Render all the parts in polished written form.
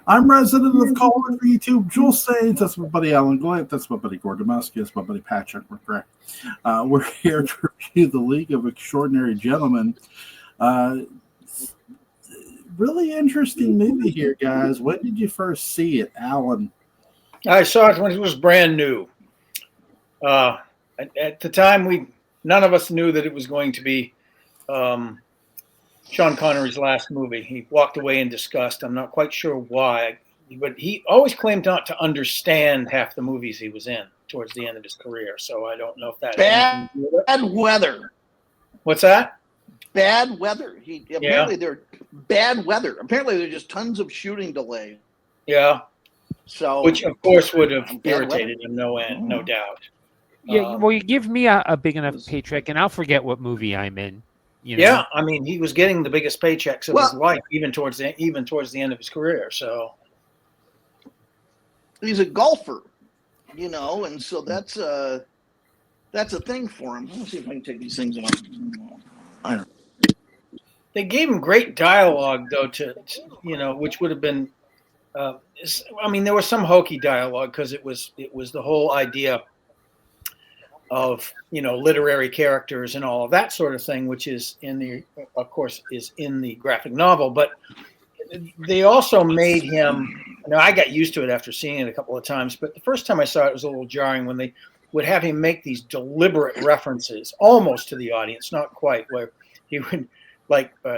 I'm resident of Colin for YouTube. Jules Sage. That's my buddy Alan Gallant. That's my buddy Gordon Dymowski. That's my buddy Patrick McCray. We're here to review the League of Extraordinary Gentlemen. Uh, Really interesting movie here, guys. When did you first see it, Alan? I saw it when it was brand new. At the time, none of us knew that it was going to be Sean Connery's last movie. He walked away in disgust. I'm not quite sure why, but he always claimed not to understand half the movies he was in towards the end of his career. So I don't know if that bad weather. What's that? Bad weather. Apparently they're bad weather. Apparently there's just tons of shooting delays. Yeah. So which of course would have irritated him, no doubt. Yeah, well, you give me a big enough paycheck, and I'll forget what movie I'm in. You know? Yeah, I mean, he was getting the biggest paychecks of his life, even towards the end of his career. So he's a golfer, and so that's a thing for him. Let's see if I can take these things off. I don't. They gave him great dialogue, though, which would have been. I mean, there was some hokey dialogue because it was the whole idea of literary characters and all of that sort of thing, which is in the graphic novel. But they also made him. I got used to it after seeing it a couple of times, but the first time I saw it was a little jarring when they would have him make these deliberate references, almost to the audience, not quite, where he would.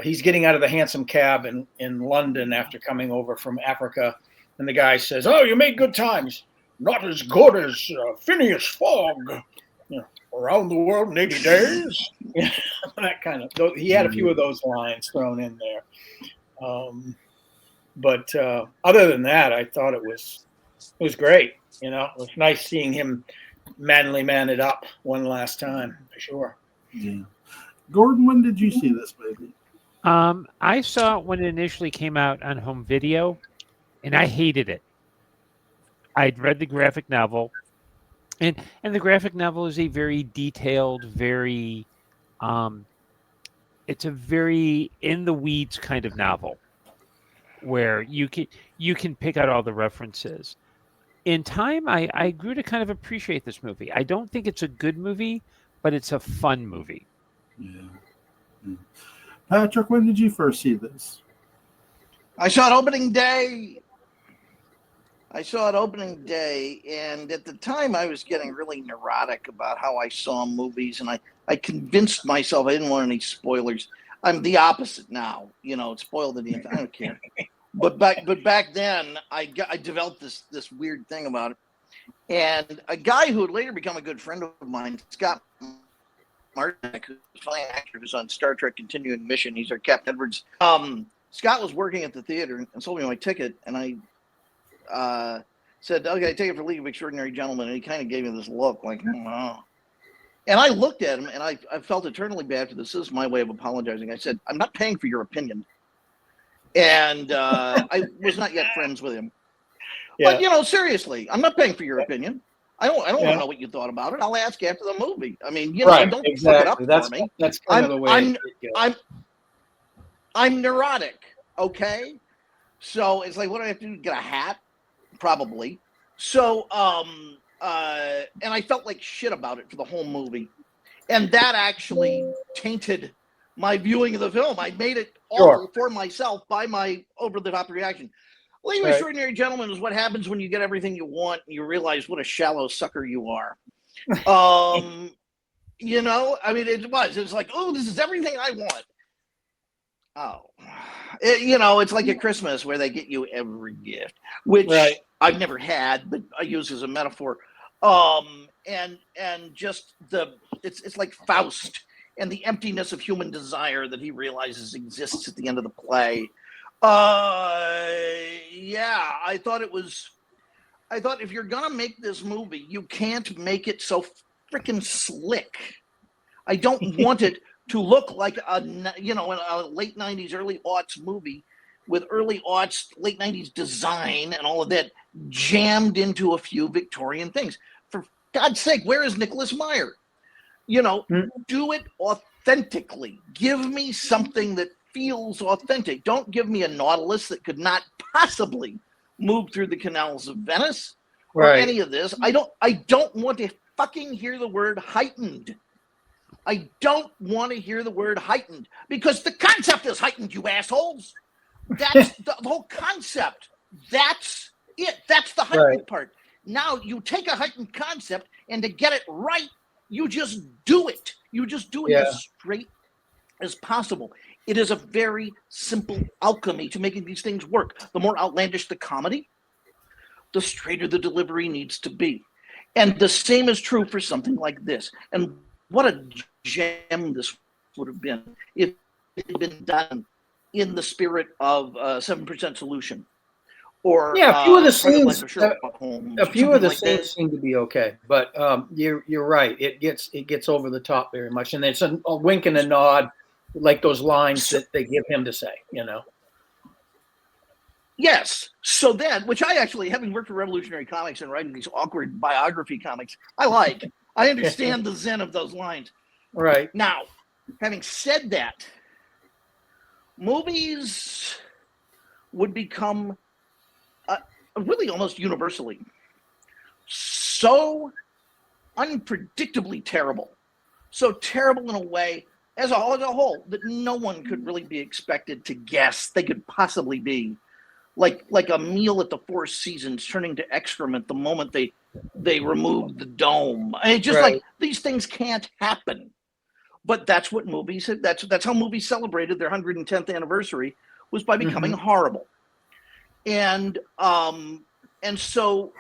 He's getting out of the hansom cab in London after coming over from Africa, and the guy says, "Oh, you made good times. Not as good as Phineas Fogg. Around the world in 80 days." That kind of. He had a few of those lines thrown in there. But other than that, I thought it was great. It was nice seeing him manly man it up one last time, for sure. Yeah. Gordon, when did you see this movie? I saw it when it initially came out on home video, and I hated it. I'd read the graphic novel, and the graphic novel is a very detailed, very it's a very in the weeds kind of novel where you can pick out all the references. In time, I grew to kind of appreciate this movie. I don't think it's a good movie, but it's a fun movie. Yeah. Patrick, when did you first see this? I saw it opening day, and at the time I was getting really neurotic about how I saw movies, and I convinced myself I didn't want any spoilers. I'm the opposite now. It's spoiled in the end. I don't care. But back then I developed this weird thing about it, and a guy who would later become a good friend of mine, Scott Martin, who's a fine actor who's on Star Trek Continuing Mission. He's our Captain Edwards. Scott was working at the theater and sold me my ticket, and I said, "Okay, take it for League of Extraordinary Gentlemen," and he kind of gave me this look like, "Oh." And I looked at him, and I felt eternally bad for this. This is my way of apologizing. I said, "I'm not paying for your opinion," and I was not yet friends with him. Yeah. But seriously, I'm not paying for your opinion. I don't want to know what you thought about it. I'll ask after the movie. I mean, right, don't exactly. fuck it up for me. That's kind of the way I'm neurotic, okay? So it's like, what do I have to do? Get a hat? Probably. So, and I felt like shit about it for the whole movie. And that actually tainted my viewing of the film. I made it awful for myself by my over-the-top reaction. League of Extraordinary Gentlemen is what happens when you get everything you want and you realize what a shallow sucker you are. I mean, it's like, oh, this is everything I want. Oh, it's like at Christmas where they get you every gift, which I've never had, but I use as a metaphor. And just it's like Faust and the emptiness of human desire that he realizes exists at the end of the play. I thought if you're gonna make this movie, you can't make it so freaking slick. I don't want it to look like a late 90s, early aughts movie with early aughts, late 90s design and all of that jammed into a few Victorian things. For God's sake, where is Nicholas Meyer? Do it authentically. Give me something that feels authentic. Don't give me a Nautilus that could not possibly move through the canals of Venice or Right. any of this. I don't want to fucking hear the word heightened. I don't want to hear the word heightened because the concept is heightened, you assholes. That's the whole concept. That's it. That's the heightened part. Now you take a heightened concept, and to get it right, you just do it. You just do it as straight as possible. It is a very simple alchemy to making these things work. The more outlandish the comedy, the straighter the delivery needs to be. And the same is true for something like this. And what a gem this would have been if it had been done in the spirit of 7% Solution. Or a few of the Private Life scenes, of Sherlock Holmes, a few of the like scenes that. seem to be okay, but you're right. It gets over the top very much, and it's a wink and a nod, like those lines that they give him to say. Yes. So then, which I actually, having worked for Revolutionary Comics and writing these awkward biography comics, I like. I understand the zen of those lines. Right. Now, having said that, movies would become really almost universally so unpredictably terrible. So terrible in a way, as a whole, that no one could really be expected to guess they could possibly be. Like a meal at the Four Seasons turning to excrement the moment they removed the dome. And it's just like these things can't happen. But that's what movies. That's how movies celebrated their 110th anniversary, was by becoming horrible. And so,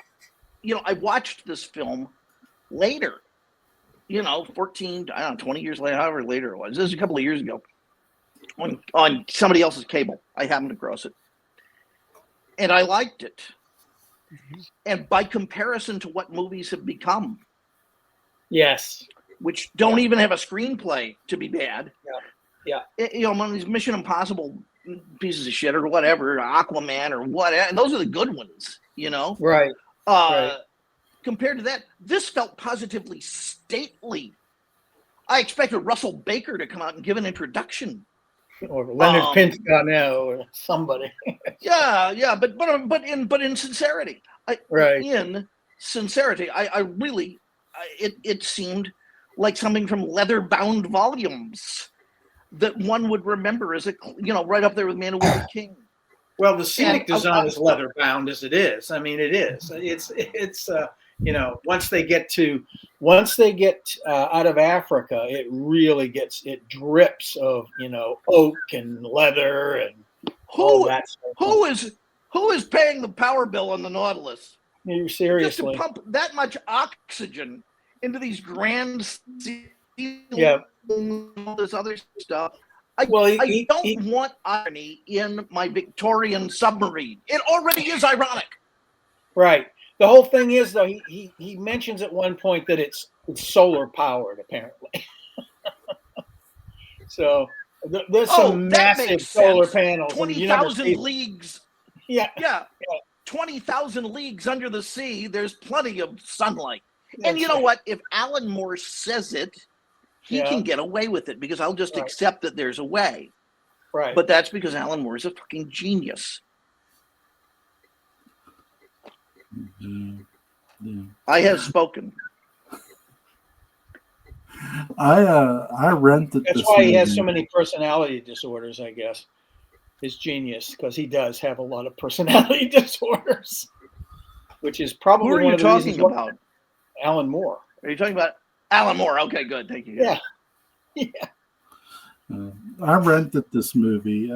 I watched this film later. 14, 20 years later, however later it was. This was a couple of years ago, on somebody else's cable. I happened to cross it. And I liked it. And by comparison to what movies have become. Yes. Which don't even have a screenplay to be bad. Yeah. One of these Mission Impossible pieces of shit or whatever, Aquaman or whatever, and those are the good ones, Right. Compared to that, this felt positively stately. I expected Russell Baker to come out and give an introduction. Or Leonard Pinchot or somebody. but in sincerity, in sincerity, I really, it seemed like something from leather-bound volumes that one would remember as right up there with Man who Was a King. Well, the scenic design is leather-bound as it is. I mean, it is. It's once they get out of Africa, it really drips of oak and leather and all that stuff. Who is paying the power bill on the Nautilus? You seriously? Just to pump that much oxygen into these grand seals and all this other stuff. I don't want irony in my Victorian submarine. It already is ironic. Right. The whole thing is, though, he mentions at one point that it's solar powered, apparently. So there's some massive solar panels. 20,000 leagues. Yeah. 20,000 leagues under the sea. There's plenty of sunlight. And you know what? If Alan Moore says it, he can get away with it because I'll just accept that there's a way. Right. But that's because Alan Moore is a fucking genius. I have spoken. I rented. That's why he has so many personality disorders, I guess. His genius, because he does have a lot of personality disorders, which is probably Who are one you of the talking about? Alan Moore. Are you talking about Alan Moore? Okay, good. Thank you. Yeah. I rented this movie.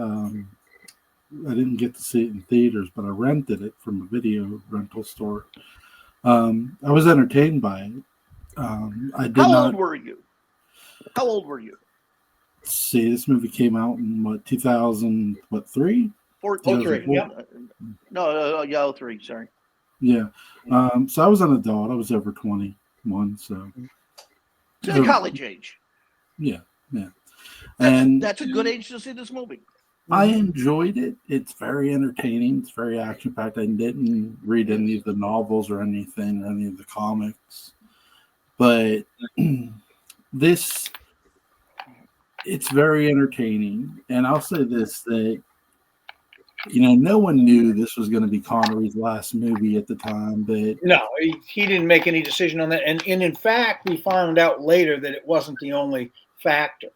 I didn't get to see it in theaters, but I rented it from a video rental store. I was entertained by it. How old were you? How old were you? See, this movie came out in 2003? 03. Yeah. No, 03. Sorry. Yeah. So I was an adult. I was over 21. So college age. Yeah. That's a good age to see this movie. I enjoyed it. It's very entertaining. It's very action-packed. I didn't read any of the novels or anything, or any of the comics. But it's very entertaining. And I'll say this, that no one knew this was going to be Connery's last movie at the time, but No, he didn't make any decision on that. And in fact, we found out later that it wasn't the only factor,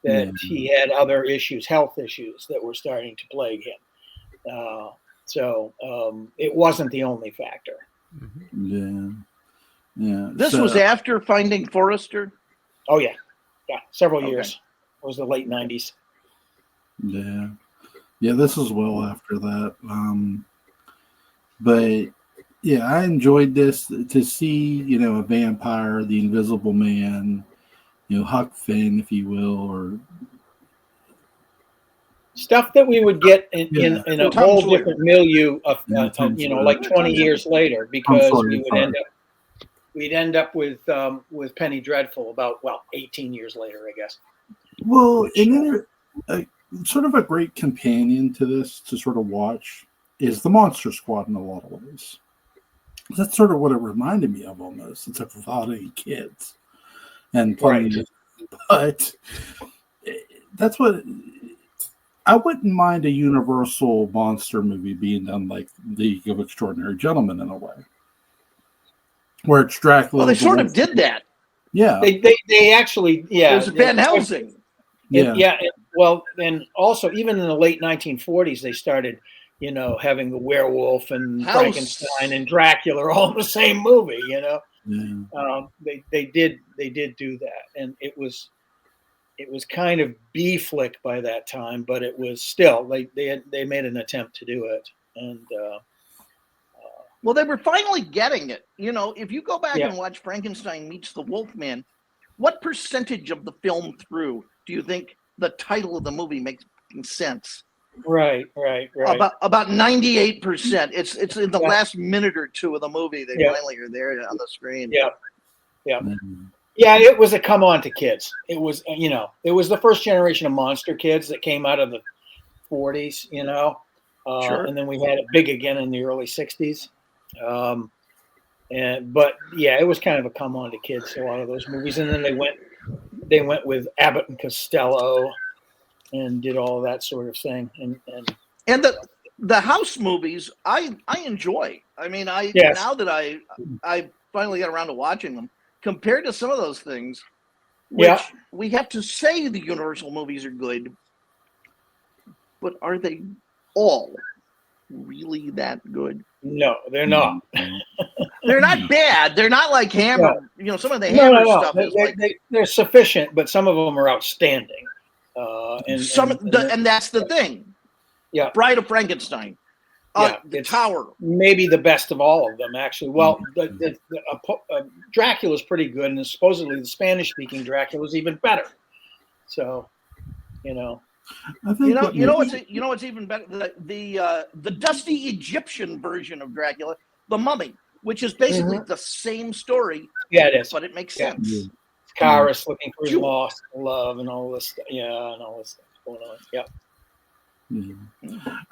that he had other issues, health issues that were starting to plague him. So it wasn't the only factor. Yeah. This was after Finding Forrester? Oh, yeah. Yeah, several years. It was the late 90s. Yeah. Yeah, this was well after that. But yeah, I enjoyed this to see, a vampire, the Invisible Man, Huck Finn, if you will, or stuff that we would get in a whole different milieu of, like 20 years later, because we'd end up with Penny Dreadful about 18 years later, I guess. Well, and then sort of a great companion to this to sort of watch is the Monster Squad in a lot of ways. That's sort of what it reminded me of almost. It's like without any kids and playing it. But that's what I wouldn't mind a Universal monster movie being done like League of Extraordinary Gentlemen in a way, where it's Dracula. Well, they sort of did that. Yeah, they actually It was Van Helsing. Yeah. Well, and also even in the late 1940s, they started, having the werewolf and Frankenstein and Dracula all in the same movie. They did do that, and it was kind of B-flick by that time, but it was still they made an attempt to do it, and well, they were finally getting it. If you go back and watch Frankenstein Meets the Wolfman, what percentage of the film through do you think the title of the movie makes sense? Right. About 98%. It's in the last minute or two of the movie they finally are there on the screen. Yeah. Yeah, it was a come on to kids. It was, it was the first generation of monster kids that came out of the 40s, Sure. And then we had it big again in the early 60s. But it was kind of a come on to kids, a lot of those movies. And then they went with Abbott and Costello and did all that sort of thing. And the house movies I enjoy. I mean, now that I finally got around to watching them, compared to some of those things, which we have to say the Universal movies are good, but are they all really that good? No, they're not. They're not bad. They're not like Hammer. Some of the Hammer stuff is they're sufficient, but some of them are outstanding. And that's the thing. Yeah, Bride of Frankenstein. The Tower. Maybe the best of all of them, actually. Well, Dracula's pretty good, and supposedly the Spanish-speaking Dracula is even better. So, I think what's even better? The dusty Egyptian version of Dracula, The Mummy, which is basically the same story. Yeah, it is. But it makes sense. Yeah. Kyrus looking for his lost love and all this stuff. Yeah, and all this stuff going on. Yeah.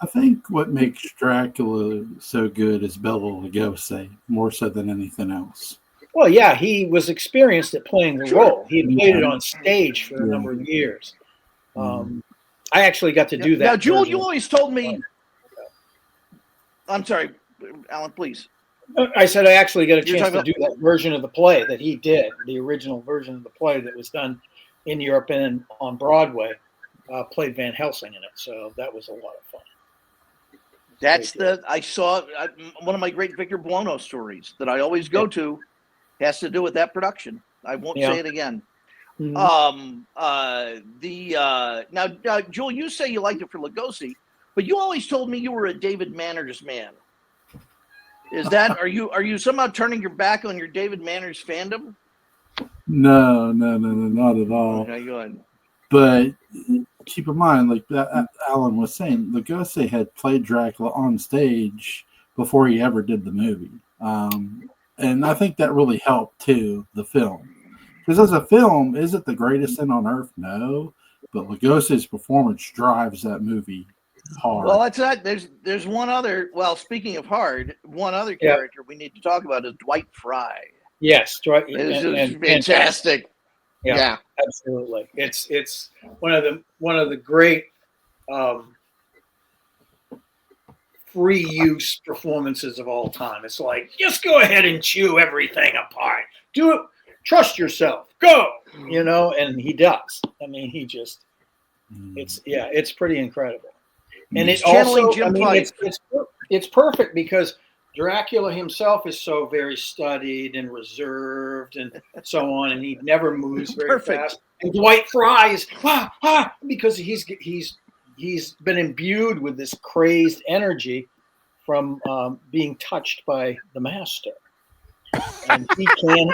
I think what makes Dracula so good is Bela Lugosi, more so than anything else. Well, yeah, he was experienced at playing the role. He had played it on stage for a number of years. I actually got to do that. Now, Jewel, you always told me. I'm sorry, Alan, please. I said I actually got a chance to do that version of the play that he did, the original version of the play that was done in Europe and on Broadway. Played Van Helsing in it, so that was a lot of fun. That's I saw one of my great Victor Buono stories that I always go to has to do with that production. I won't say it again. Mm-hmm. Now, Joel, you say you liked it for Lugosi, but you always told me you were a David Manners man. Is that are you somehow turning your back on your David Manners fandom? No, not at all. Okay, go ahead. But keep in mind, like Alan was saying, Lugosi had played Dracula on stage before he ever did the movie. And I think that really helped, too, the film. Because as a film, is it the greatest thing on earth? No. But Lugosi's performance drives that movie hard. Well, that's not. There's one other. Well, speaking of hard, one other character we need to talk about is Dwight Fry. Yes, Dwight. It's fantastic. Yeah, absolutely. It's one of the great free use performances of all time. It's like, just go ahead and chew everything apart. Do it. Trust yourself. Go. And he does. I mean, it's pretty incredible. And He's it also, channeling Jim Fife. it's perfect because Dracula himself is so very studied and reserved and so on, and he never moves very fast. And Dwight Fry is because he's been imbued with this crazed energy from being touched by the master, and he can't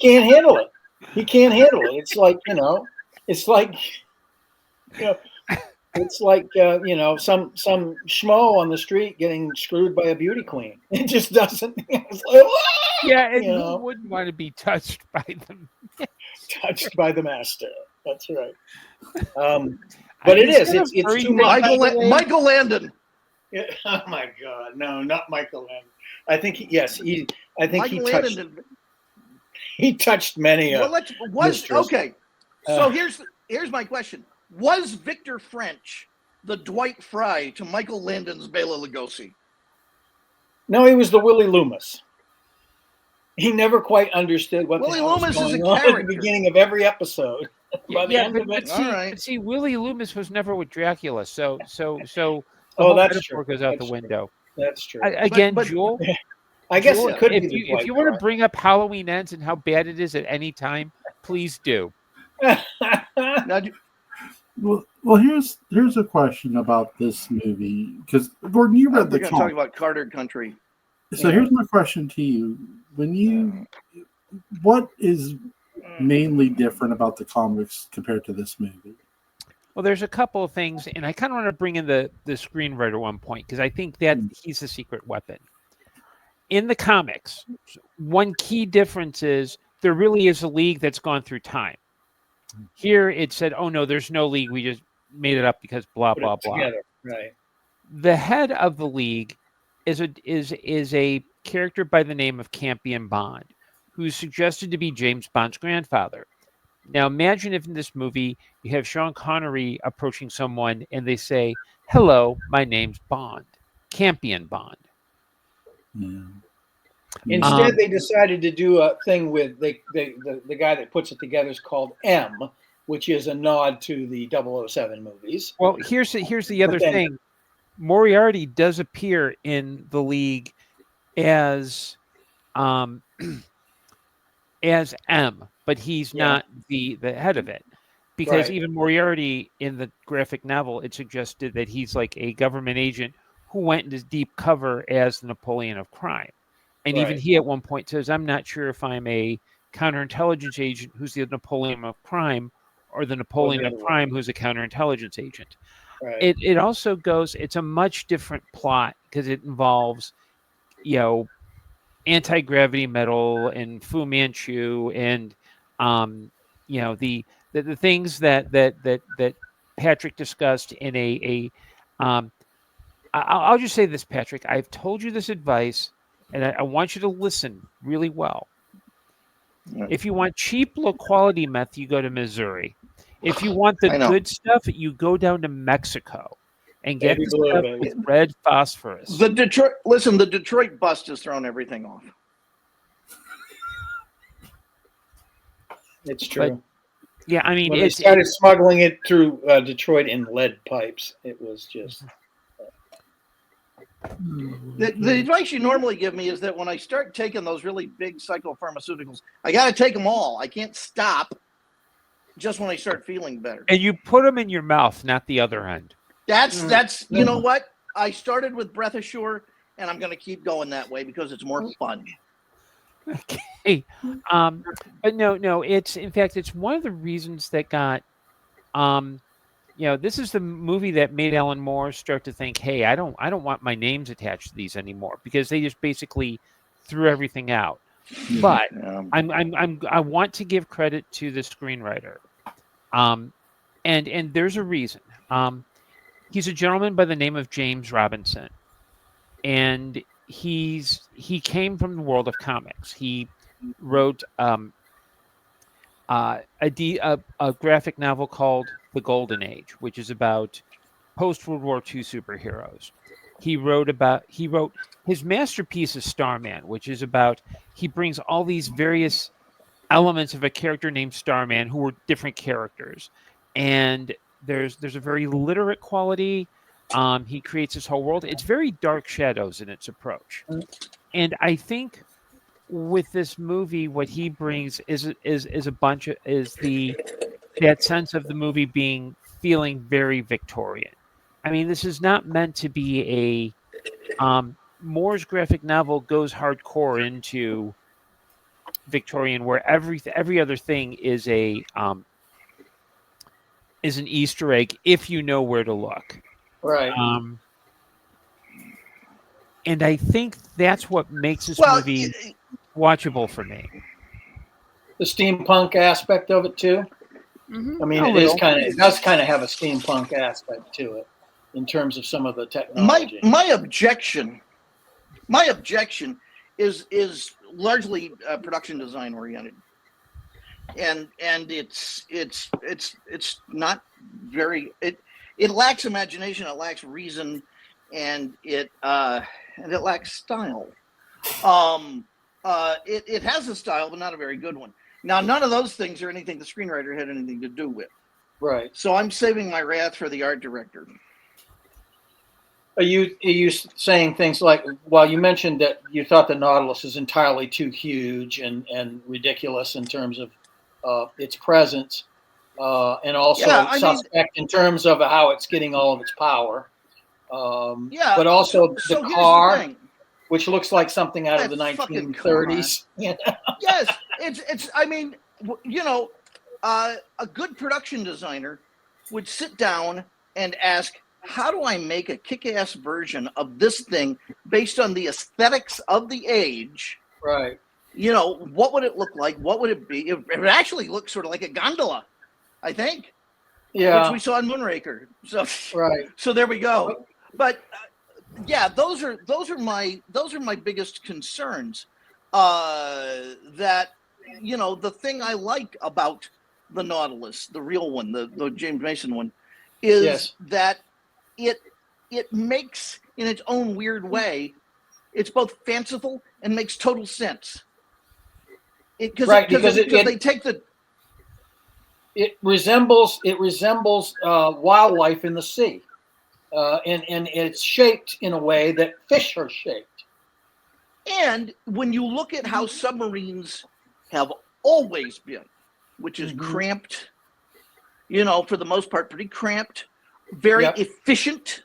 handle it. He can't handle it. It's like some schmo on the street getting screwed by a beauty queen. It just doesn't. It's like, who wouldn't want to be touched by them? Touched by the master. That's right. But it is. It's too much. Michael Landon. Yeah. Oh my God! No, not Michael Landon. I think he touched. He touched many. Okay. So here's my question: was Victor French the Dwight Fry to Michael Landon's Bela Lugosi? No, he was the Willie Loomis. He never quite understood what Willie the hell Loomis was is a going on character at the beginning of every episode. But see, Willie Loomis was never with Dracula, so that's true. Goes out the window. That's true. Joel. I guess Joel, it could be. If you want to bring up Halloween Ends and how bad it is at any time, please do. Well, here's a question about this movie, because Gordon, you read the comic. Talk about Carter Country. So here's my question to you: what is mainly different about the comics compared to this movie? Well, there's a couple of things, and I kind of want to bring in the screenwriter at one point, because I think that he's a secret weapon. In the comics, one key difference is there really is a league that's gone through time. Here it said, oh no, there's no league. We just made it up because blah, blah, blah. Together. Right. The head of the league is a character by the name of Campion Bond, who's suggested to be James Bond's grandfather. Now imagine if in this movie you have Sean Connery approaching someone and they say, hello, my name's Bond, Campion Bond. Yeah. Instead, they decided to do a thing with the guy that puts it together is called M, which is a nod to the 007 movies. Well, here's the other thing. Moriarty does appear in the league as M, but he's not the head of it, because even Moriarty in the graphic novel, it suggested that he's like a government agent who went into deep cover as the Napoleon of crime. And even he at one point says, I'm not sure if I'm a counterintelligence agent who's the Napoleon of crime or the Napoleon of crime who's a counterintelligence agent. Right. It also goes, it's a much different plot because it involves, anti-gravity metal and Fu Manchu and, the things that Patrick discussed in I'll just say this, Patrick. I've told you this advice, and I want you to listen really well. If you want cheap, low-quality meth, you go to Missouri. If you want the good stuff, you go down to Mexico and get the stuff with red phosphorus. The Detroit bust has thrown everything off. It's true. But, I mean, when they started smuggling it through Detroit in lead pipes. It was just... The advice you normally give me is that when I start taking those really big psychopharmaceuticals, I got to take them all. I can't stop just when I start feeling better. And you put them in your mouth, not the other end. That's you know what? I started with Breath Assure, and I'm going to keep going that way because it's more fun. Okay. But no, it's one of the reasons that got this is the movie that made Alan Moore start to think, hey, I don't want my names attached to these anymore, because they just basically threw everything out. But I want to give credit to the screenwriter. And there's a reason. He's a gentleman by the name of James Robinson. And he came from the world of comics. He wrote a graphic novel called The Golden Age, which is about post-World War II superheroes. He wrote his masterpiece is Starman, which is about, he brings all these various elements of a character named Starman who were different characters. And there's a very literate quality. He creates this whole world. It's very Dark Shadows in its approach. And I think with this movie, what he brings is a bunch of, that sense of the movie feeling very Victorian. I mean, this is not meant to be Moore's graphic novel goes hardcore into Victorian, where every other thing is an Easter egg if you know where to look. Right. And I think that's what makes this movie watchable for me. The steampunk aspect of it too. Mm-hmm. I mean, it does kind of have a steampunk aspect to it in terms of some of the technology. My objection is largely production design oriented, and it's not very, it lacks imagination, it lacks reason, and it lacks style. It has a style, but not a very good one. Now, none of those things are anything the screenwriter had anything to do with. Right. So I'm saving my wrath for the art director. Are you saying things like, well, you mentioned that you thought the Nautilus is entirely too huge and ridiculous in terms of its presence, and also suspect in terms of how it's getting all of its power. But also the car, which looks like something out of the 1930s. Yes, it's. I mean, a good production designer would sit down and ask, how do I make a kick-ass version of this thing based on the aesthetics of the age? Right. What would it look like? What would it be? It actually looks sort of like a gondola, I think. Yeah. Which we saw in Moonraker. So right. So there we go. But those are my biggest concerns. That the thing I like about the Nautilus, the real one, the James Mason one, is that it makes, in its own weird way, it's both fanciful and makes total sense. Because they take the. It resembles wildlife in the sea, and it's shaped in a way that fish are shaped. And when you look at how submarines have always been, which is cramped, for the most part, pretty cramped, very efficient.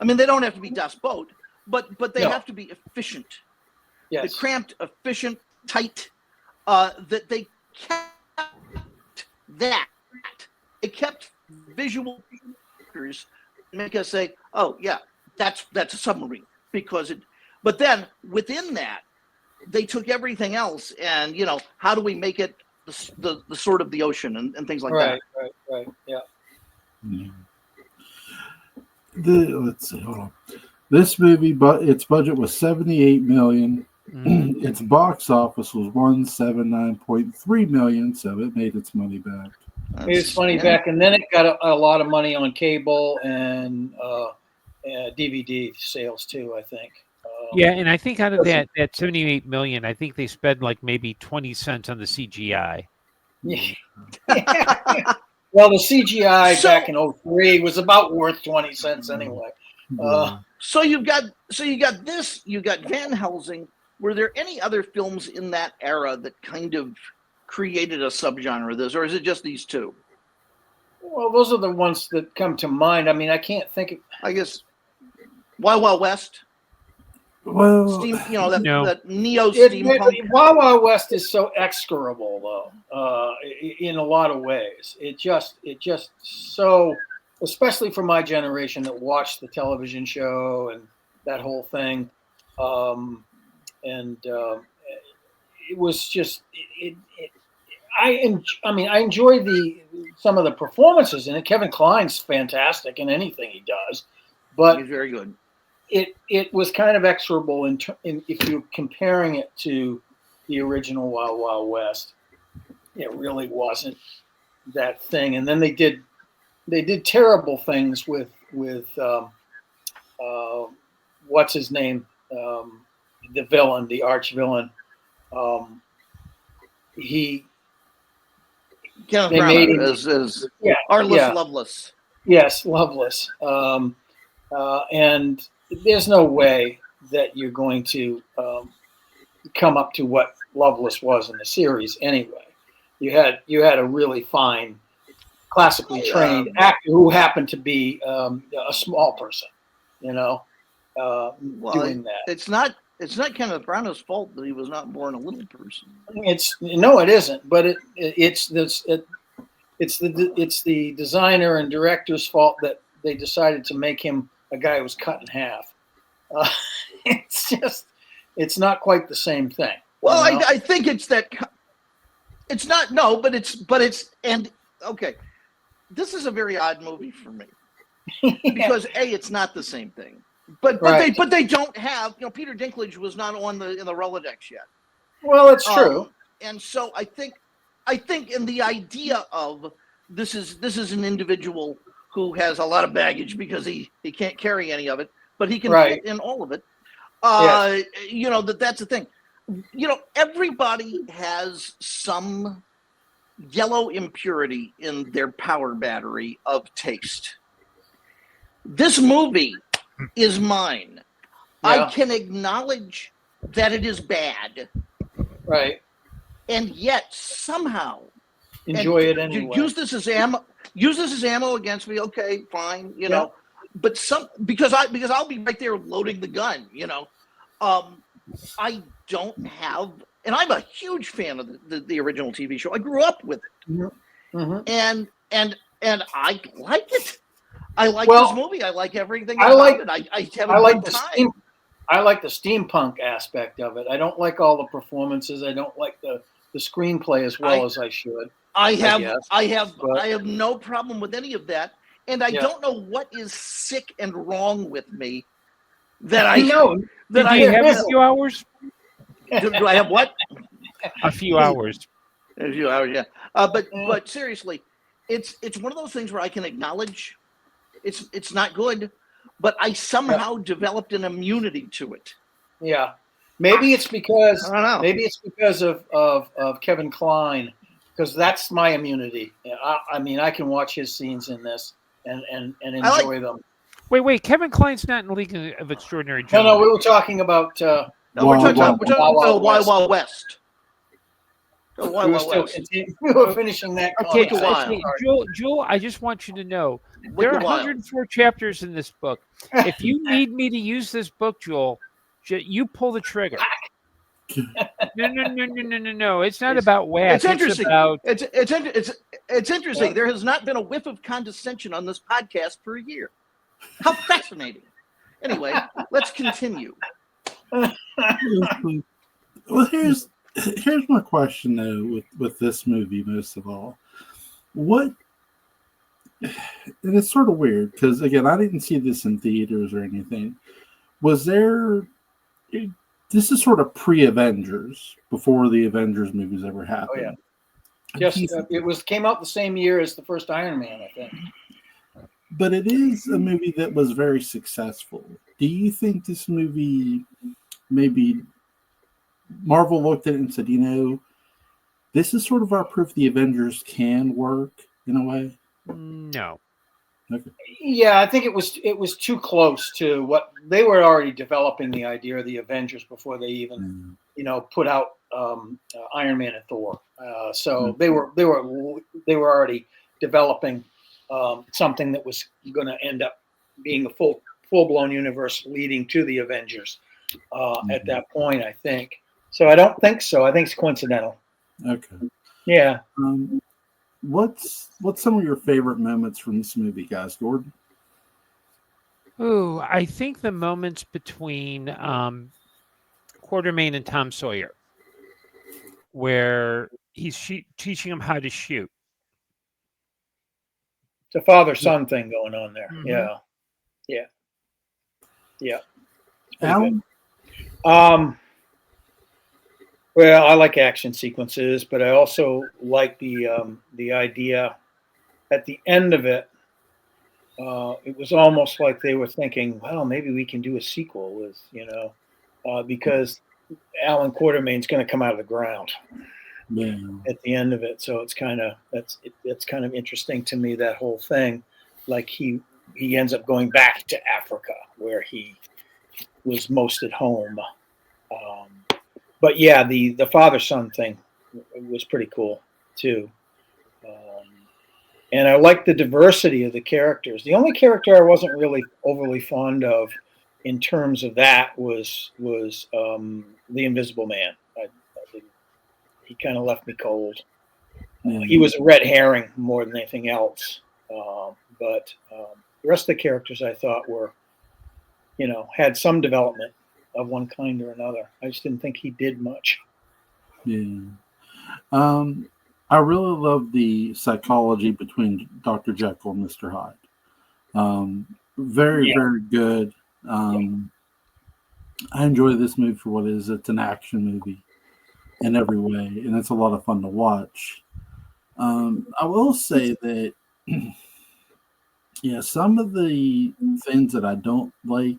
I mean, they don't have to be Das Boot, but they have to be efficient. Yes. The cramped, efficient, tight, that they kept that. It kept visual markers make us say, oh, yeah, that's a submarine. Because but then within that, they took everything else and, how do we make it the sort of the ocean and things like that. Right, yeah. Let's see, hold on. This movie, its budget was $78 million. Mm-hmm. Its box office was $179.3 million, so it made its money back. Made its money back, and then it got a lot of money on cable and DVD sales too, I think. And I think out of that $78 million, I think they spent like maybe 20 cents on the CGI. Yeah. Well, the CGI back in 2003 was about worth 20 cents anyway. So you got this, you got Van Helsing. Were there any other films in that era that kind of created a subgenre of this, or is it just these two? Well, those are the ones that come to mind. I mean, I can't think of. I guess Wild Wild West. Well, that neo steampunk. Wild Wild West is so execrable, though, in a lot of ways. It just so, especially for my generation that watched the television show and that whole thing, it was just I enjoy some of the performances in it. Kevin Kline's fantastic in anything he does, but he's very good. It was kind of execrable in if you're comparing it to the original Wild Wild West. It really wasn't that thing. And then they did they did terrible things with what's his name, the villain, the arch villain. They Kenneth made Branagh him, is yeah, Arliss yeah. Loveless. Yes, Loveless. And there's no way that you're going to come up to what Loveless was in the series anyway. You had a really fine, classically trained actor who happened to be a small person, doing that. It's not Kenneth Branagh's fault that he was not born a little person. It isn't. But it's the designer and director's fault that they decided to make him a guy who was cut in half. It's not quite the same thing. Well, I think it's that. It's not and okay. This is a very odd movie for me because it's not the same thing. But they don't have, Peter Dinklage was not in the Rolodex yet. Well, it's true. And so I think in the idea of this is an individual who has a lot of baggage because he can't carry any of it, but he can fit in all of it. That's the thing. Everybody has some yellow impurity in their power battery of taste. This movie is mine. Yeah. I can acknowledge that it is bad. Right. And yet somehow enjoy it anyway. Use this as ammo against me. Okay, fine, But because I'll be right there loading the gun, I don't have, and I'm a huge fan of the original TV show. I grew up with it. Mm-hmm. And I like it. I like this movie. I like everything about it. I have a good time. I like the steampunk aspect of it. I don't like all the performances. I don't like the screenplay as well as I should. I have no problem with any of that. And I don't know what is sick and wrong with me that I know. That I have a few hours. Do I have what? A few hours. A few hours, yeah. But seriously, it's one of those things where I can acknowledge it's not good, but I somehow developed an immunity to it. Yeah, maybe it's because I don't know. Maybe it's because of Kevin Kline, because that's my immunity. I mean, I can watch his scenes in this and enjoy them. Wait, Kevin Kline's not in League of Extraordinary Gentlemen. No, we were talking about. We're talking about Wild West. We were finishing that. Okay, Joel, I just want you to know there are 104 chapters in this book. If you need me to use this book, Joel, you pull the trigger. No. It's not about wax. It's interesting. It's interesting. There has not been a whiff of condescension on this podcast for a year. How fascinating. Anyway, let's continue. Well, here's my question though with this movie most of all. And it's sort of weird because again, I didn't see this in theaters or anything. This is sort of pre-Avengers, before the Avengers movies ever happened. Oh yeah. It came out the same year as the first Iron Man, I think. But it is a movie that was very successful. Do you think this movie, maybe Marvel looked at it and said, this is sort of our proof the Avengers can work in a way? No. Okay. Yeah, I think it was too close to what they were already developing the idea of the Avengers before they even put out Iron Man and Thor. So they were already developing something that was going to end up being a full-blown universe leading to the Avengers at that point, I think. So I don't think so. I think it's coincidental. Okay. Yeah. What's some of your favorite moments from this movie, guys? Gordon? Ooh, I think the moments between Quartermain and Tom Sawyer, where he's teaching him how to shoot. It's a father-son thing going on there. Mm-hmm. Yeah. Alan? Well, I like action sequences, but I also like the idea at the end of it it was almost like they were thinking, well, maybe we can do a sequel with, because Alan Quartermain's going to come out of the ground Yeah. at the end of it. So it's kind of that's kind of interesting to me, that whole thing. Like he ends up going back to Africa where he was most at home. But yeah, the father son thing was pretty cool too. And I like the diversity of the characters. The only character I wasn't really overly fond of in terms of that was the Invisible Man. He kind of left me cold. He was a red herring more than anything else. But the rest of the characters I thought were, had some development of one kind or another. I just didn't think he did much. Yeah. I really love the psychology between Dr. Jekyll and Mr. Hyde. Very good. I enjoy this movie for what it is. It's an action movie in every way, and it's a lot of fun to watch. I will say that, some of the things that I don't like,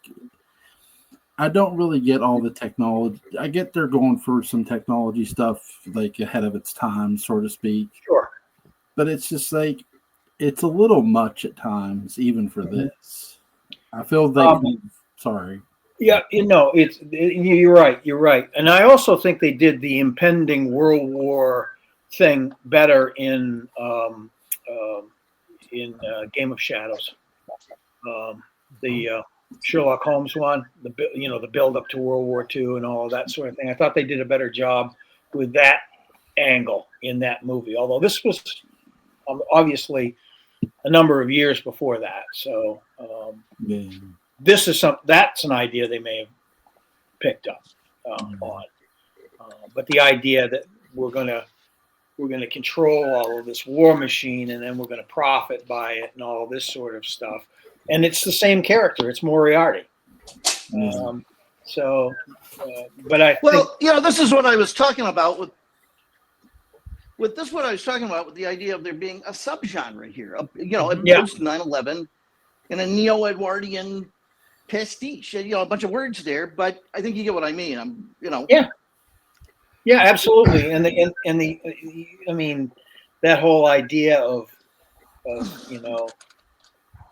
I don't really get all the technology. I get they're going for some technology stuff, like ahead of its time, so to speak. Sure. But it's just like, it's a little much at times, even for this. I feel sorry. Yeah, you're right. You're right. And I also think they did the impending World War thing better in Game of Shadows. The Sherlock Holmes one, the build up to World War II and all of that sort of thing. I thought they did a better job with that angle in that movie. Although this was obviously a number of years before that, so this is that's an idea they may have picked up on. But the idea that we're going to control all of this war machine and then we're going to profit by it and all this sort of stuff. And it's the same character. It's Moriarty. But I think, this is what I was talking about with this. What I was talking about with the idea of there being a subgenre here, post 9/11 and a neo-Edwardian pastiche. A bunch of words there, but I think you get what I mean. Yeah, absolutely. And that whole idea of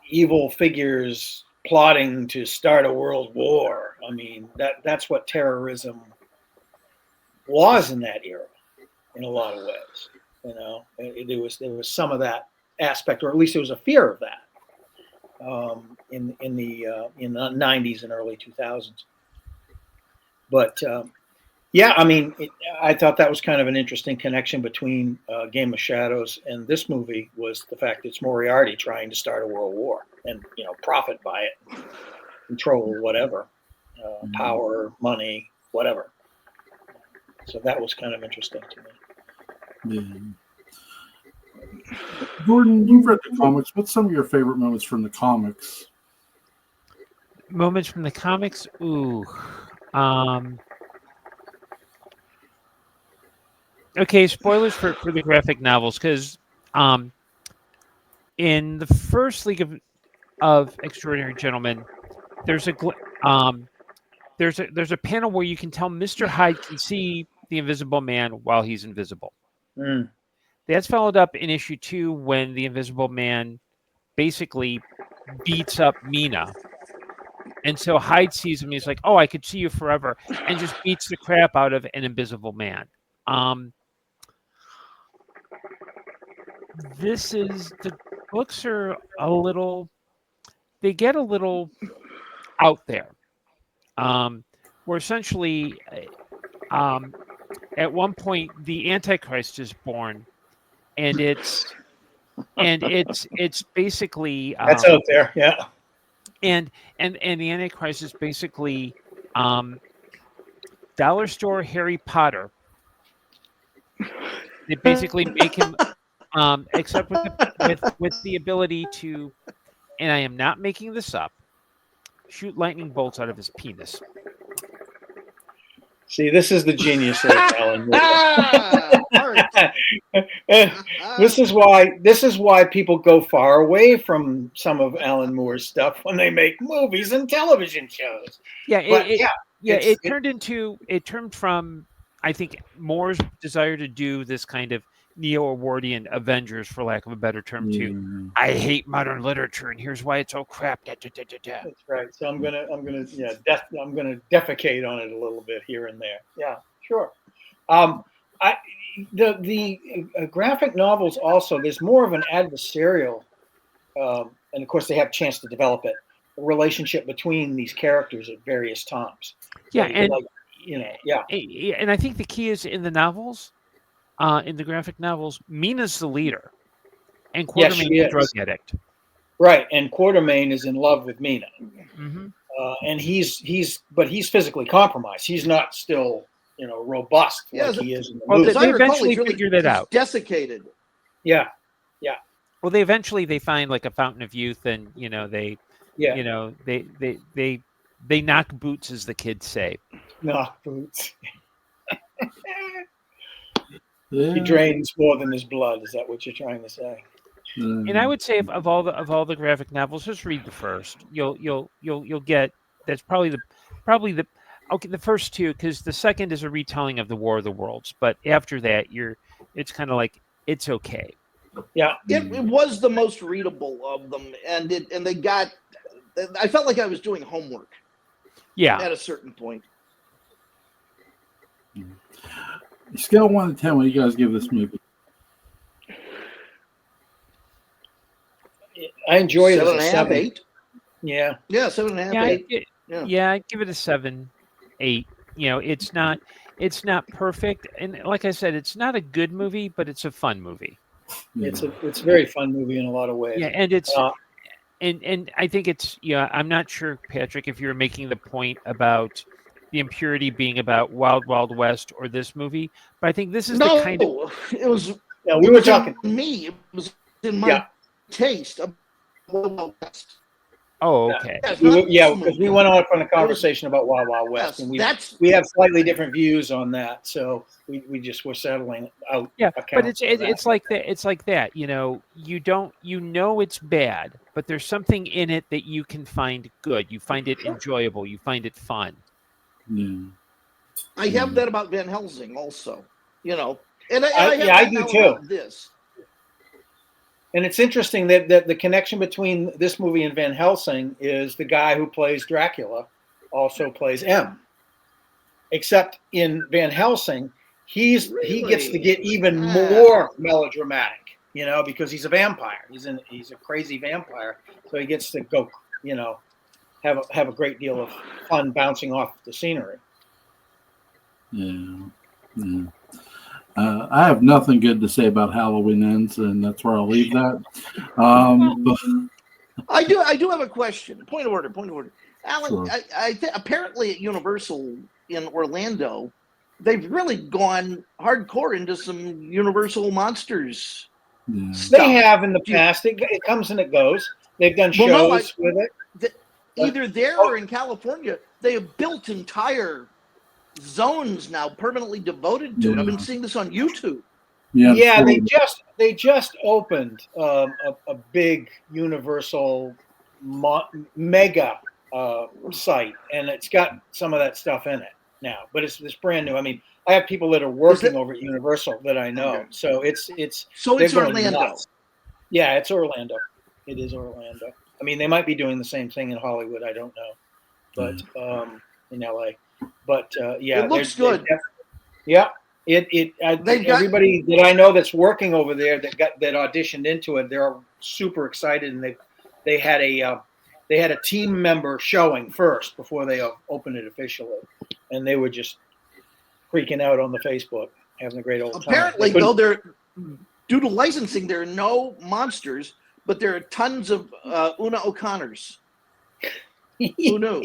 evil figures plotting to start a world war. I mean, that's what terrorism was in that era, in a lot of ways. There was some of that aspect, or at least there was a fear of that in the 90s and early 2000s. But I thought that was kind of an interesting connection between Game of Shadows and this movie, was the fact that it's Moriarty trying to start a world war and, profit by it, control whatever, power, money, whatever. So that was kind of interesting to me. Yeah. Gordon, you've read the comics. What's some of your favorite moments from the comics? Moments from the comics? Ooh. Okay, spoilers for the graphic novels, because in the first League of Extraordinary Gentlemen, there's a panel where you can tell Mr. Hyde can see the Invisible Man while he's invisible. That's followed up in issue 2 when the Invisible Man basically beats up Mina. And so Hyde sees him, he's like, oh, I could see you forever, and just beats the crap out of an Invisible Man. The books are they get a little out there. Where essentially, at one point, the Antichrist is born, and it's basically that's out there, yeah. And the Antichrist is basically dollar store Harry Potter. They basically make him, except with the ability to, and I am not making this up, shoot lightning bolts out of his penis. See, this is the genius of Alan Moore. apart. This is why people go far away from some of Alan Moore's stuff when they make movies and television shows. Yeah, But it turned from, I think, Moore's desire to do this kind of neo-Awardian Avengers, for lack of a better term, to I hate modern literature and here's why it's all crap. Da, da, da, da, da. That's right. So I'm gonna defecate on it a little bit here and there. Yeah, sure. The graphic novels also, there's more of an adversarial, and of course they have a chance to develop it, a relationship between these characters at various times. Yeah, and and I think the key is in the novels, in the graphic novels, Mina's the leader, and Quartermain's the drug addict. Right, and Quartermain is in love with Mina, mm-hmm. And he's physically compromised. He's not still robust like he is in the movie. They eventually figure that out. Desiccated. Yeah. Well, they find like a fountain of youth, and they knock boots, as the kids say. Knock boots. Yeah. He drains more than his blood. Is that what you're trying to say? And I would say of all the graphic novels, just read the first. You'll get that's probably the first two, because the second is a retelling of the War of the Worlds. But after that, it's kind of like it's okay. Yeah, it was the most readable of them, and they got. I felt like I was doing homework. Yeah, at a certain point. Scale 1 to 10, what do you guys give this movie? I enjoy it as a 7.5, 8. Yeah, 7.5, 8. Yeah, I give it a 7, 8. It's not perfect, and like I said, it's not a good movie, but it's a fun movie. Yeah. It's a very fun movie in a lot of ways. Yeah, and it's and I think it's I'm not sure, Patrick, if you're making the point about the impurity being about Wild Wild West or this movie, but I think this is the kind of it was. Yeah, we were talking me. It was in my taste of Wild Wild West. Oh, okay. Because we went on from a conversation about Wild Wild West, and we have slightly different views on that, so we just were settling out. Yeah, but it's like that. It's like that. You don't it's bad, but there's something in it that you can find good. You find it enjoyable. You find it fun. Yeah. I have that about Van Helsing also. And I do too. This. And it's interesting that the connection between this movie and Van Helsing is the guy who plays Dracula also plays M. Except in Van Helsing, he gets to get even more melodramatic, because he's a vampire. He's a crazy vampire, so he gets to go, have a great deal of fun bouncing off the scenery. Yeah. I have nothing good to say about Halloween Ends, and that's where I'll leave that. I do have a question. Point of order. Alan, Sure. Apparently at Universal in Orlando, they've really gone hardcore into some Universal Monsters. Yeah. They have in the past. It comes and it goes. They've done shows with it. Either there or in California, they have built entire zones now permanently devoted to it. I've been seeing this on YouTube. Yeah, they just opened a big Universal mega site, and it's got some of that stuff in it now. But it's brand new. I mean, I have people that are working over at Universal that I know. Okay. So it's Orlando. Nuts. Yeah, it's Orlando. It is Orlando. I mean, they might be doing the same thing in Hollywood. I don't know, but in LA. But it looks good. Everybody that I know that's working over there that auditioned into it, they're super excited, and they had a team member showing first before they opened it officially, and they were just freaking out on the Facebook, having a great old time. Apparently, though, due to licensing, there are no monsters, but there are tons of Una O'Connors. Who knew?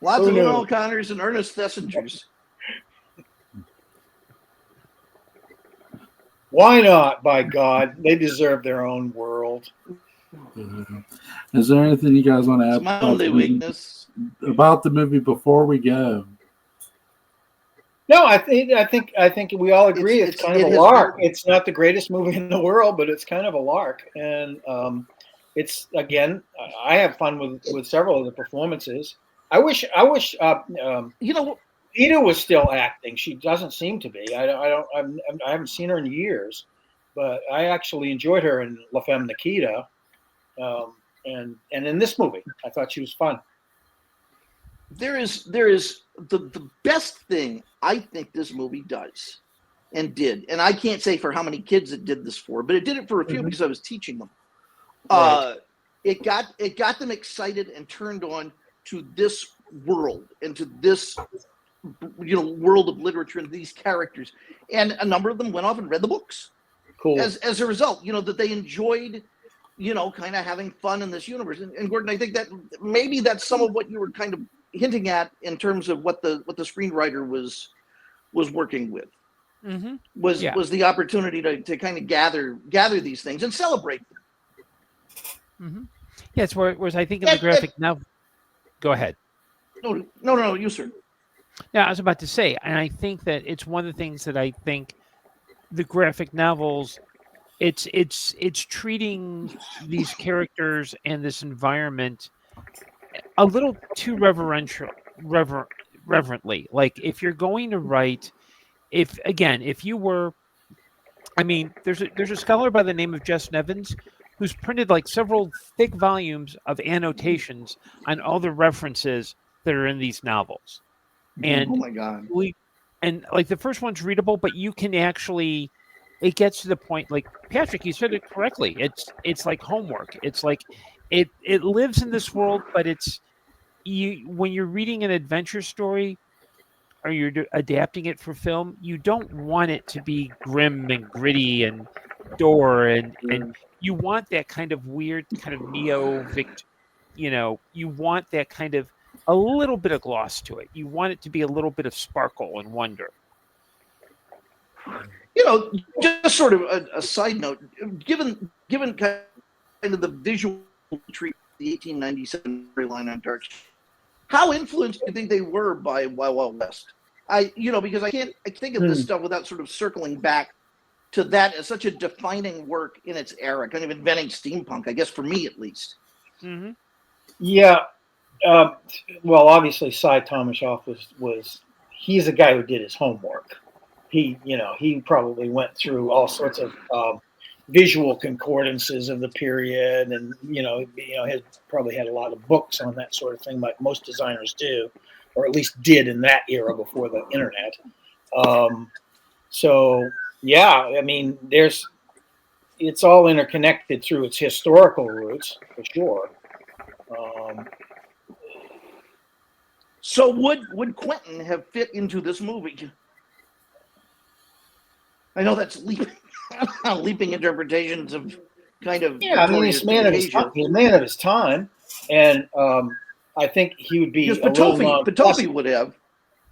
Lots of Una O'Connors and Ernest Thessingers. Why not? By God, they deserve their own world. Is there anything you guys want to add my only weakness about the movie before we go? No, I think we all agree it's kind of a lark. It's not the greatest movie in the world, but it's kind of a lark. And it's, again, I have fun with several of the performances. I wish Ida was still acting. She doesn't seem to be. I haven't seen her in years, but I actually enjoyed her in La Femme Nikita, and in this movie, I thought she was fun. There is the best thing I think this movie does and did, and I can't say for how many kids it did this for, but it did it for a few because I was teaching them. Right. It got them excited and turned on to this world and to this world of literature and these characters, and a number of them went off and read the books. Cool. As a result, that they enjoyed, kind of having fun in this universe. And Gordon, I think that maybe that's some of what you were kind of hinting at in terms of what the screenwriter was working with. Mm-hmm. Was the opportunity to kind of gather these things and celebrate them. Mm-hmm. Yes, whereas I think in the graphic novel. Go ahead. No, you sir. Yeah, I was about to say, and I think that it's one of the things that I think the graphic novels, it's treating these characters and this environment a little too reverently. Like, if you're going to write, if you were, there's a scholar by the name of Jess Nevins who's printed like several thick volumes of annotations on all the references that are in these novels. And oh my God. Like the first one's readable, but you can actually, it gets to the point, like Patrick, you said it correctly. It's like homework. It's like it lives in this world, but when you're reading an adventure story or you're adapting it for film, you don't want it to be grim and gritty and and you want that kind of weird kind of you want that kind of a little bit of gloss to it. You want it to be a little bit of sparkle and wonder. Just sort of a side note, given kind of the visual treat the 1897 storyline on Dark, how influenced do you think they were by Wild Wild West? Because I think of this stuff without sort of circling back to that as such a defining work in its era, kind of inventing steampunk, I guess, for me at least. Mm-hmm. Yeah. Well, obviously, Cy Tomashoff he's a guy who did his homework. He probably went through all sorts of visual concordances of the period, and has probably had a lot of books on that sort of thing, like most designers do, or at least did in that era before the internet. So yeah, it's all interconnected through its historical roots for sure. So would Quentin have fit into this movie? I know that's leaping interpretations of kind of. Yeah, he's a man of his time, and I think he would be. Patofi would have.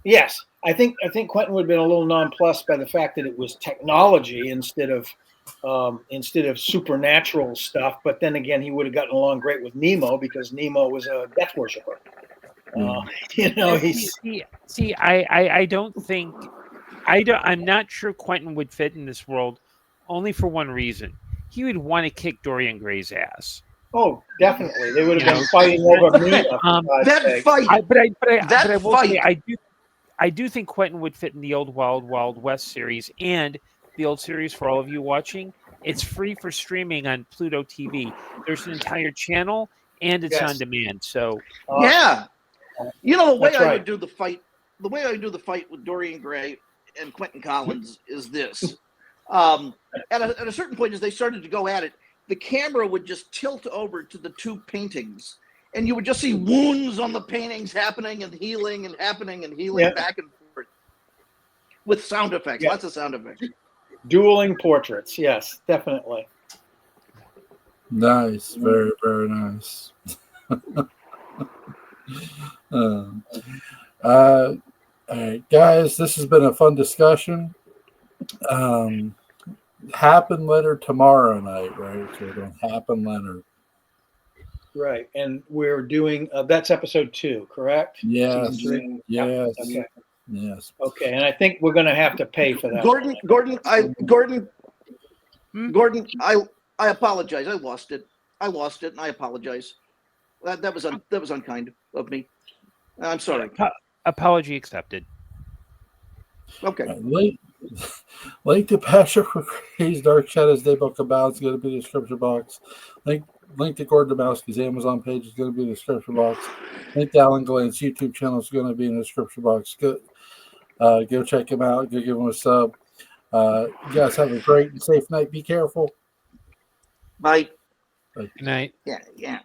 Yes, I think Quentin would have been a little nonplussed by the fact that it was technology instead of supernatural stuff. But then again, he would have gotten along great with Nemo because Nemo was a death worshiper. I'm not sure Quentin would fit in this world, only for one reason. He would want to kick Dorian Gray's ass. Oh, definitely. They would have been fighting over me. I do think Quentin would fit in the old Wild Wild West series and the old series for all of you watching. It's free for streaming on Pluto TV. There's an entire channel and it's on demand. So yeah. The way I would do the fight with Dorian Gray and Quentin Collins is this. At a certain point, as they started to go at it, the camera would just tilt over to the two paintings, and you would just see wounds on the paintings happening and healing and happening and healing back and forth with sound effects. Lots of sound effects. Dueling portraits. Yes, definitely. Nice. Very, very nice. All right, guys, this has been a fun discussion. Happen Letter tomorrow night, right? So we're doing Happen Letter. Right, and we're doing that's episode 2, correct? Yes. Yes. Okay. Yes. Okay, and I think we're going to have to pay for that. Gordon, I apologize. I lost it, and I apologize. That was unkind of me. I'm sorry. Apology accepted. Okay. Link to Patrick McCray's Dark Shadows Daybook of Balance is going to be in the description box. Link to Gordon Dymowski's Amazon page is going to be in the description box. Link to Alan Gallant's YouTube channel is going to be in the description box. Go check him out. Go give him a sub. You guys have a great and safe night. Be careful. Bye. Good night. Yeah.